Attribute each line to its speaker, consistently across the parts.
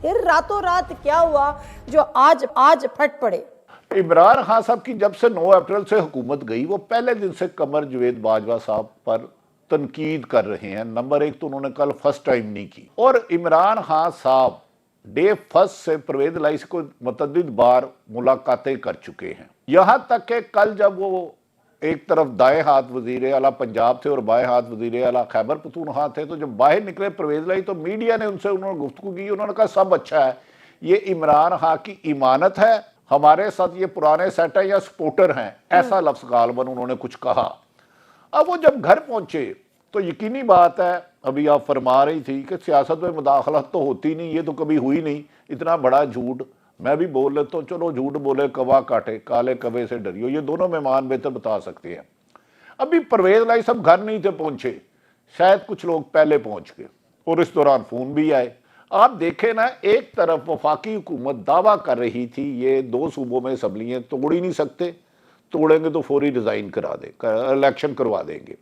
Speaker 1: پھر راتوں رات کیا ہوا جو آج پھٹ پڑے؟
Speaker 2: عمران خان صاحب کی جب سے 9 اپریل سے حکومت گئی وہ پہلے دن سے قمر جاوید باجوہ صاحب پر تنقید کر رہے ہیں۔ نمبر 1 تو انہوں نے کل فرسٹ ٹائم نہیں کی، اور عمران خان صاحب ڈے فرسٹ سے پرویز الہی سے کوئی متعدد بار ملاقاتیں کر چکے ہیں، یہاں تک کہ کل جب وہ ایک طرف دائیں ہاتھ وزیر اعلیٰ پنجاب تھے اور بائیں ہاتھ وزیر اعلیٰ خیبر پختونخوا تھے، تو جب باہر نکلے پرویز الہی تو میڈیا نے انہوں نے گفتگو کی، انہوں نے کہا سب اچھا ہے، یہ عمران خان کی ایمانت ہے، ہمارے ساتھ یہ پرانے سیٹ ہیں یا سپورٹر ہیں، ایسا لفظ غالباً انہوں نے کچھ کہا۔ اب وہ جب گھر پہنچے تو یقینی بات ہے، ابھی آپ فرما رہی تھی کہ سیاست میں مداخلت تو ہوتی نہیں، یہ تو کبھی ہوئی نہیں، اتنا بڑا جھوٹ میں بھی بول لیتا ہوں، چلو جھوٹ بولے کوا کاٹے، کالے کوے سے ڈریو، یہ دونوں مہمان بہتر بتا سکتے ہیں۔ ابھی پرویز الہی صاحب گھر نہیں تھے پہنچے، شاید کچھ لوگ پہلے پہنچ گئے، اور اس دوران فون بھی آئے۔ آپ دیکھیں نا، ایک طرف وفاقی حکومت دعویٰ کر رہی تھی یہ 2 صوبوں میں اسمبلیاں توڑ ہی نہیں سکتے، توڑیں گے تو فوری ریزائن کرا دیں، الیکشن کروا دیں گے۔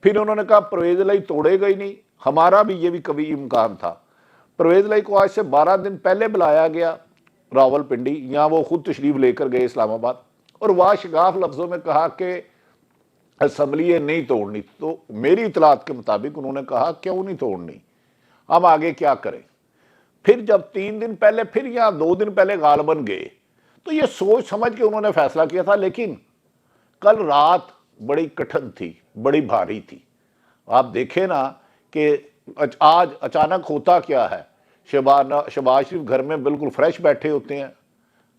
Speaker 2: پھر انہوں نے کہا پرویز الہی توڑے گا ہی نہیں، ہمارا بھی یہ بھی کبھی امکان تھا۔ پرویز الہی کو آج سے 12 دن پہلے بلایا گیا راول پنڈی، یہاں وہ خود تشریف لے کر گئے اسلام آباد، اور واشگاف لفظوں میں کہا کہ اسمبلی نہیں توڑنی۔ تو میری اطلاعات کے مطابق انہوں نے کہا کیوں نہیں توڑنی، ہم آگے کیا کریں۔ پھر جب 3 دن پہلے پھر یہاں 2 دن پہلے غالباً گئے، تو یہ سوچ سمجھ کے انہوں نے فیصلہ کیا تھا، لیکن کل رات بڑی کٹھن تھی، بڑی بھاری تھی۔ آپ دیکھیں نا کہ آج اچانک ہوتا کیا ہے، شہباز شریف گھر میں بالکل فریش بیٹھے ہوتے ہیں،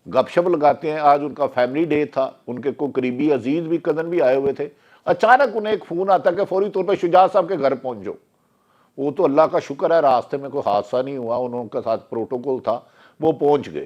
Speaker 2: گپ شپ لگاتے ہیں، آج ان کا فیملی ڈے تھا، ان کے کوئی قریبی عزیز بھی کزن بھی آئے ہوئے تھے، اچانک انہیں ایک فون آتا کہ فوری طور پہ شجاعت صاحب کے گھر پہنچ جاؤ۔ وہ تو اللہ کا شکر ہے راستے میں کوئی حادثہ نہیں ہوا، انہوں کے ساتھ پروٹوکول تھا، وہ پہنچ گئے۔